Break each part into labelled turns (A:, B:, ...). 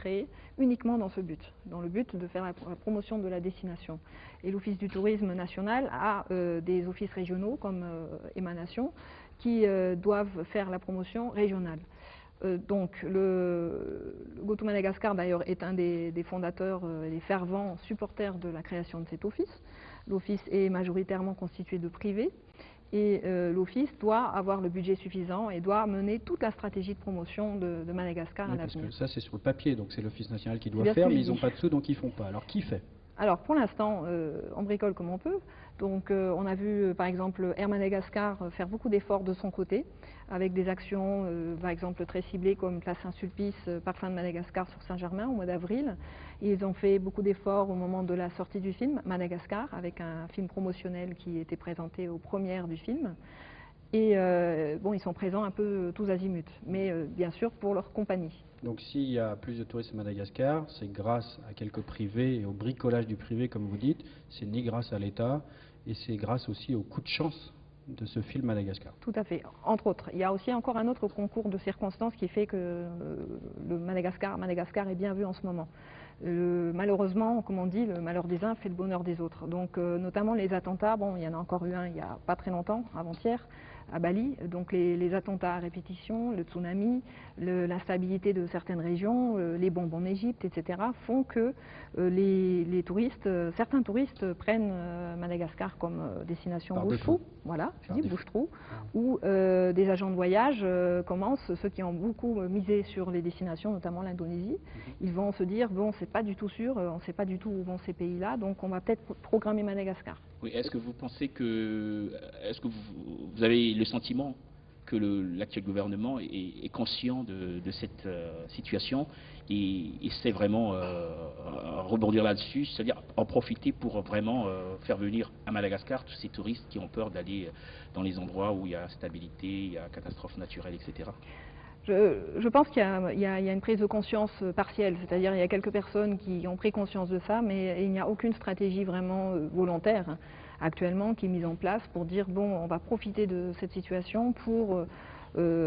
A: créé uniquement dans ce but, dans le but de faire la promotion de la destination. Et l'Office du tourisme national a des offices régionaux comme émanation qui doivent faire la promotion régionale. Donc le GoToMadagascar d'ailleurs est un des fondateurs, des fervents supporters de la création de cet office. L'office est majoritairement constitué de privés et l'office doit avoir le budget suffisant et doit mener toute la stratégie de promotion de Madagascar à l'avenir.
B: Parce que ça c'est sur le papier, donc c'est l'Office national qui doit faire, mais ils n'ont pas de sous donc ils ne font pas. Alors qui fait?
A: Alors pour l'instant, on bricole comme on peut. Donc on a vu par exemple Air Madagascar faire beaucoup d'efforts de son côté, avec des actions par exemple très ciblées comme Place Saint-Sulpice, Parfum de Madagascar sur Saint-Germain au mois d'avril. Ils ont fait beaucoup d'efforts au moment de la sortie du film Madagascar, avec un film promotionnel qui était présenté aux premières du film. Et bon, ils sont présents un peu tous azimuts, mais bien sûr pour leur compagnie.
B: Donc s'il y a plus de touristes à Madagascar, c'est grâce à quelques privés et au bricolage du privé, comme vous dites, c'est ni grâce à l'État, et c'est grâce aussi au coup de chance de ce film Madagascar.
A: Tout à fait, entre autres. Il y a aussi encore un autre concours de circonstances qui fait que le Madagascar est bien vu en ce moment. Malheureusement, comme on dit, le malheur des uns fait le bonheur des autres. Donc notamment les attentats, bon, il y en a encore eu un il n'y a pas très longtemps, avant-hier, à Bali. Donc les attentats à répétition, le tsunami, l'instabilité de certaines régions, les bombes en Égypte, etc. font que les touristes, certains touristes prennent Madagascar comme destination bouche-trou, voilà, je dis bouche-trou, où des agents de voyage commencent, ceux qui ont beaucoup misé sur les destinations, notamment l'Indonésie, ils vont se dire, bon, c'est pas du tout sûr, on ne sait pas du tout où vont ces pays-là, donc on va peut-être programmer Madagascar.
C: Oui, est-ce que vous pensez que, est-ce que vous avez le sentiment que l'actuel gouvernement est conscient de cette situation et essaie vraiment rebondir là-dessus, c'est-à-dire en profiter pour vraiment faire venir à Madagascar tous ces touristes qui ont peur d'aller dans les endroits où il y a instabilité, il y a catastrophes naturelles, etc.
A: Je pense qu'il y a une prise de conscience partielle, c'est-à-dire il y a quelques personnes qui ont pris conscience de ça, mais il n'y a aucune stratégie vraiment volontaire actuellement qui est mise en place pour dire bon, on va profiter de cette situation pour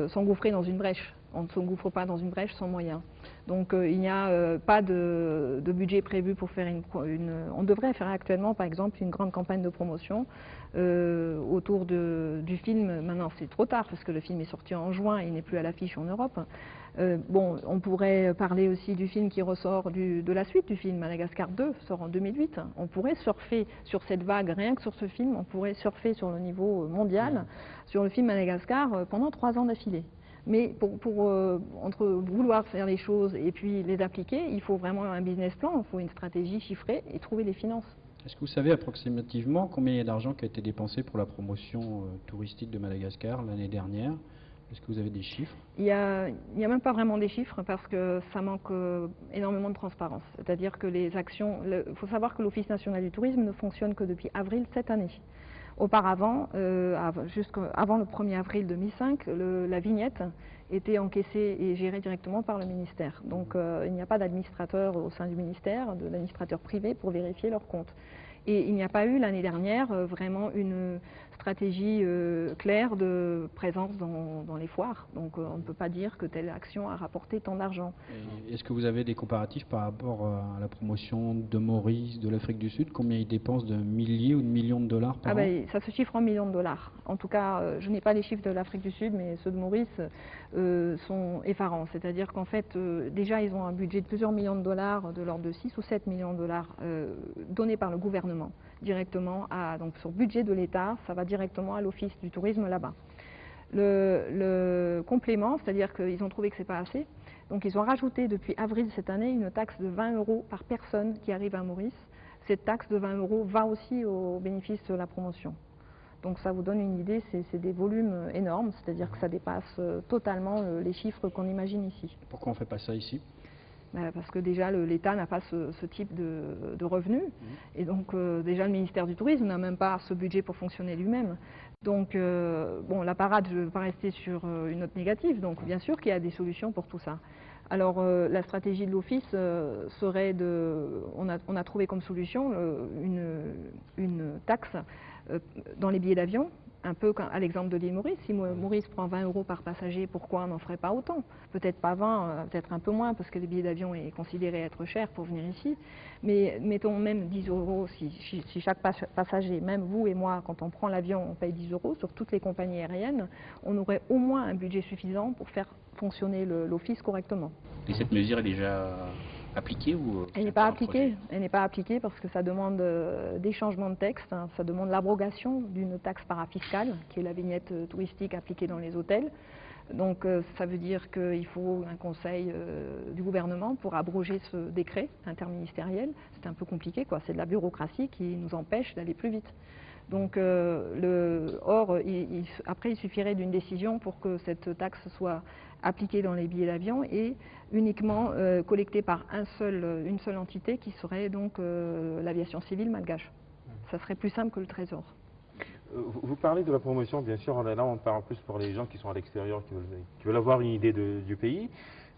A: s'engouffrer dans une brèche. On ne s'engouffre pas dans une brèche sans moyens. Donc il n'y a pas de budget prévu pour faire on devrait faire actuellement par exemple une grande campagne de promotion autour du film. Maintenant c'est trop tard parce que le film est sorti en juin et il n'est plus à l'affiche en Europe. Bon, on pourrait parler aussi du film qui ressort de la suite du film, Madagascar 2 sort en 2008. On pourrait surfer sur cette vague, rien que sur ce film, on pourrait surfer sur le niveau mondial, sur le film Madagascar pendant 3 ans d'affilée. Mais entre vouloir faire les choses et puis les appliquer, il faut vraiment un business plan, il faut une stratégie chiffrée et trouver les finances.
B: Est-ce que vous savez approximativement combien il y a d'argent qui a été dépensé pour la promotion touristique de Madagascar l'année dernière? Est-ce que vous avez des chiffres?
A: Il n'y a même pas vraiment des chiffres parce que ça manque énormément de transparence. C'est-à-dire que les actions... Il faut savoir que l'Office national du tourisme ne fonctionne que depuis avril cette année. Auparavant, avant le 1er avril 2005, la vignette était encaissée et gérée directement par le ministère. Donc il n'y a pas d'administrateur au sein du ministère, d'administrateur privé pour vérifier leurs comptes. Et il n'y a pas eu l'année dernière vraiment une stratégie claire de présence dans les foires. Donc on ne peut pas dire que telle action a rapporté tant d'argent.
B: Est-ce que vous avez des comparatifs par rapport à la promotion de Maurice, de l'Afrique du Sud? Combien ils dépensent de milliers ou de millions de dollars par an?
A: Ça se chiffre en millions de dollars. En tout cas, je n'ai pas les chiffres de l'Afrique du Sud, mais ceux de Maurice sont effarants. C'est-à-dire qu'en fait, déjà, ils ont un budget de plusieurs millions de dollars, de l'ordre de 6 ou 7 millions de dollars donnés par le gouvernement, directement donc sur le budget de l'État, ça va directement à l'Office du tourisme là-bas. Le complément, c'est-à-dire qu'ils ont trouvé que ce n'est pas assez, donc ils ont rajouté depuis avril cette année une taxe de 20 € par personne qui arrive à Maurice. Cette taxe de 20 € va aussi au bénéfice de la promotion. Donc ça vous donne une idée, c'est des volumes énormes, c'est-à-dire que ça dépasse totalement les chiffres qu'on imagine ici.
B: Pourquoi on ne fait pas ça ici?
A: Parce que déjà l'État n'a pas ce type de revenus et donc déjà le ministère du Tourisme n'a même pas ce budget pour fonctionner lui-même. Donc bon, la parade, je ne veux pas rester sur une note négative, donc bien sûr qu'il y a des solutions pour tout ça. Alors la stratégie de l'Office serait on a trouvé comme solution une taxe dans les billets d'avion un peu à l'exemple de l'île Maurice. Si Maurice prend 20 € par passager, pourquoi on n'en ferait pas autant? Peut-être pas 20, peut-être un peu moins, parce que le billet d'avion est considéré être cher pour venir ici. Mais mettons même 10 € si chaque passager, même vous et moi, quand on prend l'avion, on paye 10 € sur toutes les compagnies aériennes, on aurait au moins un budget suffisant pour faire fonctionner l'office correctement.
C: Et cette mesure est déjà appliquée ou
A: Elle n'est pas appliquée. Elle n'est pas appliquée parce que ça demande des changements de texte, hein. Ça demande l'abrogation d'une taxe parafiscale, qui est la vignette touristique appliquée dans les hôtels. Donc ça veut dire qu'il faut un conseil du gouvernement pour abroger ce décret interministériel. C'est un peu compliqué, quoi. C'est de la bureaucratie qui nous empêche d'aller plus vite. Donc, après, il suffirait d'une décision pour que cette taxe soit appliquée dans les billets d'avion et uniquement collectée par une seule entité qui serait donc l'aviation civile malgache. Ça serait plus simple que le Trésor.
D: Vous parlez de la promotion, bien sûr, là on parle plus pour les gens qui sont à l'extérieur, qui veulent avoir une idée du pays.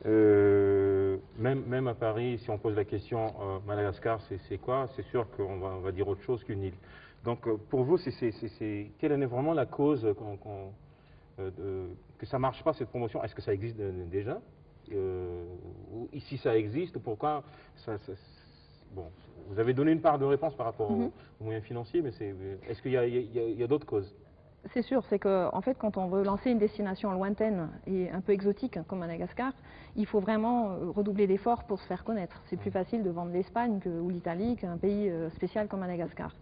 D: Même à Paris, si on pose la question Madagascar, c'est quoi? C'est sûr qu'on va dire autre chose qu'une île. Donc pour vous, quelle est vraiment la cause que ça ne marche pas cette promotion? Est-ce que ça existe déjà? Si ça existe, pourquoi bon, vous avez donné une part de réponse par rapport aux moyens financiers, mais est-ce qu'il y a d'autres causes?
A: C'est sûr, c'est qu'en fait, quand on veut lancer une destination lointaine et un peu exotique comme Madagascar, il faut vraiment redoubler d'efforts pour se faire connaître. C'est plus facile de vendre l'Espagne ou l'Italie qu'un pays spécial comme Madagascar.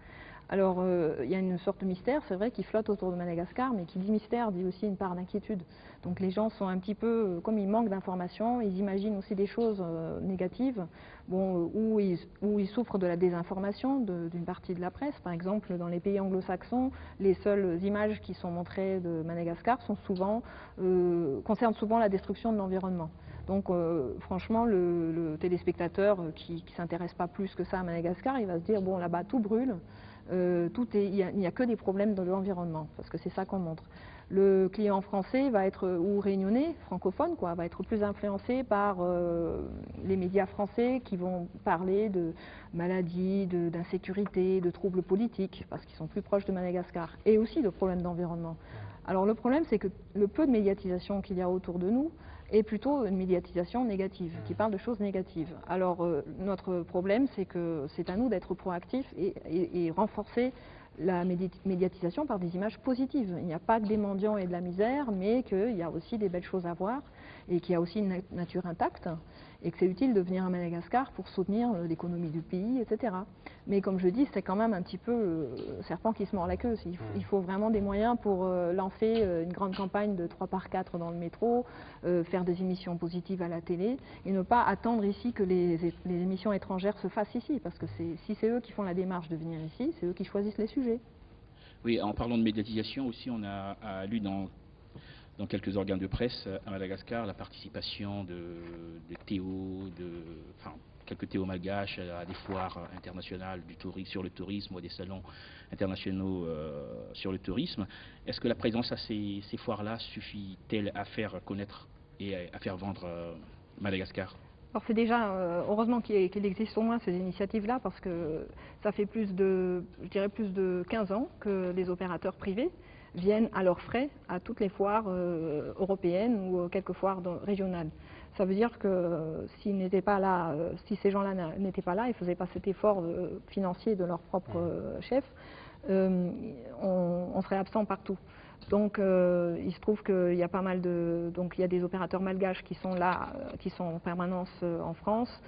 A: Alors, il y a une sorte de mystère, c'est vrai, qui flotte autour de Madagascar, mais qui dit mystère dit aussi une part d'inquiétude. Donc les gens sont un petit peu, comme ils manquent d'informations, ils imaginent aussi des choses négatives, bon, où ils souffrent de la désinformation d'une partie de la presse. Par exemple, dans les pays anglo-saxons, les seules images qui sont montrées de Madagascar concernent souvent la destruction de l'environnement. Donc franchement, le téléspectateur qui ne s'intéresse pas plus que ça à Madagascar, il va se dire, bon là-bas tout brûle, il n'y a que des problèmes de l'environnement, parce que c'est ça qu'on montre. Le client français va être, ou réunionnais, francophone, quoi, va être plus influencé par les médias français qui vont parler de maladies, d'insécurité, de troubles politiques, parce qu'ils sont plus proches de Madagascar, et aussi de problèmes d'environnement. Alors le problème, c'est que le peu de médiatisation qu'il y a autour de nous est plutôt une médiatisation négative, qui parle de choses négatives. Alors notre problème, c'est que c'est à nous d'être proactifs et renforcer la médiatisation par des images positives. Il n'y a pas que des mendiants et de la misère, mais qu'il y a aussi des belles choses à voir et qu'il y a aussi une nature intacte et que c'est utile de venir à Madagascar pour soutenir l'économie du pays, etc. Mais comme je dis, c'est quand même un petit peu le serpent qui se mord la queue. Il faut vraiment des moyens pour lancer une grande campagne de 3x4 dans le métro, faire des émissions positives à la télé et ne pas attendre ici que les émissions étrangères se fassent ici, parce que si c'est eux qui font la démarche de venir ici, c'est eux qui choisissent les sujets. Oui,
C: en parlant de médiatisation aussi, on a lu dans quelques organes de presse à Madagascar la participation de Théo, quelques Théo malgaches à des foires internationales sur le tourisme ou à des salons internationaux sur le tourisme. Est-ce que la présence à ces foires-là suffit-elle à faire connaître et à faire vendre Madagascar?
A: Alors c'est déjà, heureusement qu'il existe au moins ces initiatives-là, parce que ça fait plus de 15 ans que les opérateurs privés viennent à leurs frais à toutes les foires européennes ou quelques foires régionales. Ça veut dire que s'ils n'étaient pas là, si ces gens-là n'étaient pas là, ils ne faisaient pas cet effort financier de leur propre chef, on serait absent partout. Donc il se trouve qu'il y a pas mal il y a des opérateurs malgaches qui sont là, qui sont en permanence en France,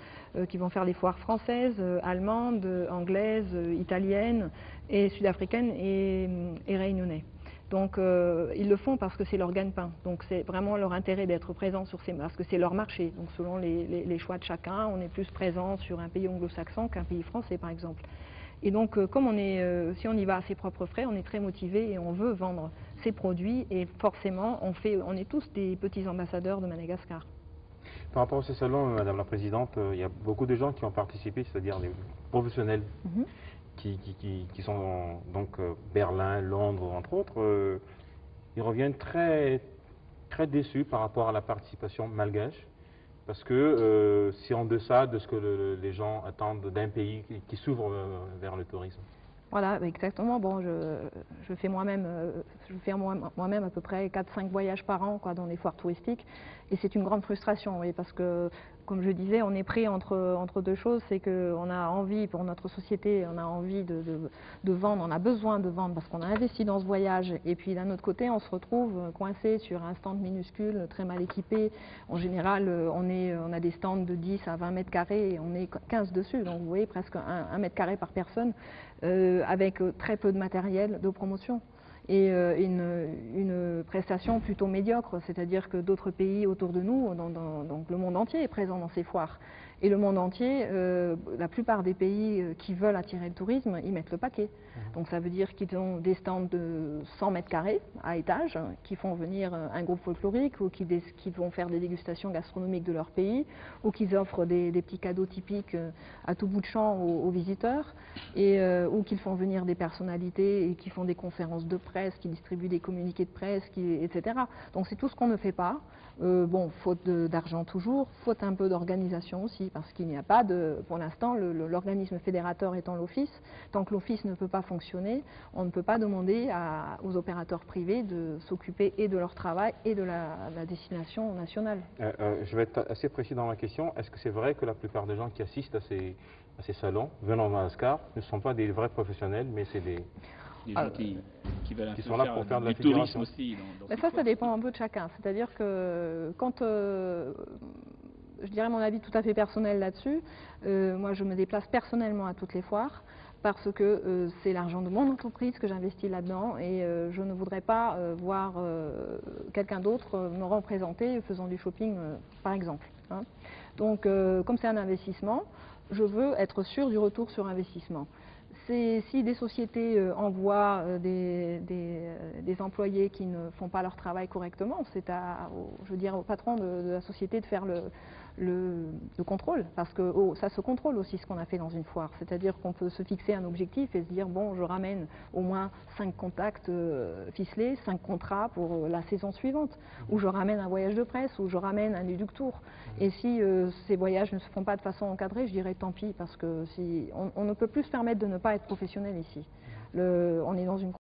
A: qui vont faire les foires françaises, allemandes, anglaises, italiennes et sud-africaines et réunionnais. Donc ils le font parce que c'est leur gagne-pain. Donc c'est vraiment leur intérêt d'être présent sur ces parce que c'est leur marché. Donc selon les choix de chacun, on est plus présent sur un pays anglo-saxon qu'un pays français par exemple. Et donc comme si on y va à ses propres frais, on est très motivé et on veut vendre ses produits et forcément on est tous des petits ambassadeurs de Madagascar.
D: Par rapport à ce salon, Madame la Présidente, il y a beaucoup de gens qui ont participé, c'est-à-dire des professionnels. Qui sont donc Berlin, Londres, entre autres, ils reviennent très, très déçus par rapport à la participation malgache, parce que c'est en deçà de ce que les gens attendent d'un pays qui s'ouvre vers le tourisme.
A: Voilà, exactement. Bon, je fais moi-même, je fais moi-même à peu près 4-5 voyages par an quoi, dans les foires touristiques. Et c'est une grande frustration, oui, parce que, comme je disais, on est pris entre deux choses. C'est qu'on a envie, pour notre société, on a envie de vendre, on a besoin de vendre parce qu'on a investi dans ce voyage. Et puis d'un autre côté, on se retrouve coincé sur un stand minuscule, très mal équipé. En général, on a des stands de 10 à 20 mètres carrés et on est 15 dessus. Donc vous voyez, presque 1 mètre carré par personne, avec très peu de matériel de promotion. Et une prestation plutôt médiocre, c'est-à-dire que d'autres pays autour de nous, donc le monde entier est présent dans ces foires. Et le monde entier, la plupart des pays qui veulent attirer le tourisme, ils mettent le paquet. Donc ça veut dire qu'ils ont des stands de 100 mètres carrés à étage, qui font venir un groupe folklorique ou qui vont faire des dégustations gastronomiques de leur pays, ou qu'ils offrent des petits cadeaux typiques à tout bout de champ aux visiteurs, ou qu'ils font venir des personnalités et qui font des conférences de presse, qui distribuent des communiqués de presse, etc. Donc c'est tout ce qu'on ne fait pas. Bon, faute d'argent toujours, faute un peu d'organisation aussi, parce qu'il n'y a pas pour l'instant, l'organisme fédérateur étant l'Office, tant que l'Office ne peut pas fonctionner, on ne peut pas demander aux opérateurs privés de s'occuper et de leur travail et de la destination nationale.
D: Je vais être assez précis dans ma question. Est-ce que c'est vrai que la plupart des gens qui assistent à ces salons, venant de Madagascar, ne sont pas des vrais professionnels, mais c'est des
C: gens qui veulent
D: sont là pour faire de la
C: tourisme
D: figuration
C: aussi.
A: Ça dépend un peu de chacun. C'est-à-dire que quand, je dirais mon avis tout à fait personnel là-dessus, moi je me déplace personnellement à toutes les foires parce que c'est l'argent de mon entreprise que j'investis là-dedans et je ne voudrais pas voir quelqu'un d'autre me représenter faisant du shopping par exemple. Hein. Donc comme c'est un investissement, je veux être sûr du retour sur investissement. Si des sociétés envoient des employés qui ne font pas leur travail correctement, c'est au patron de la société de faire le contrôle, parce que ça se contrôle aussi ce qu'on a fait dans une foire. C'est-à-dire qu'on peut se fixer un objectif et se dire, bon, je ramène au moins 5 contacts ficelés, 5 contrats pour la saison suivante, ou je ramène un voyage de presse, ou je ramène un Duc Tour. Et si ces voyages ne se font pas de façon encadrée, je dirais tant pis, parce que on ne peut plus se permettre de ne pas être professionnel ici. On est dans une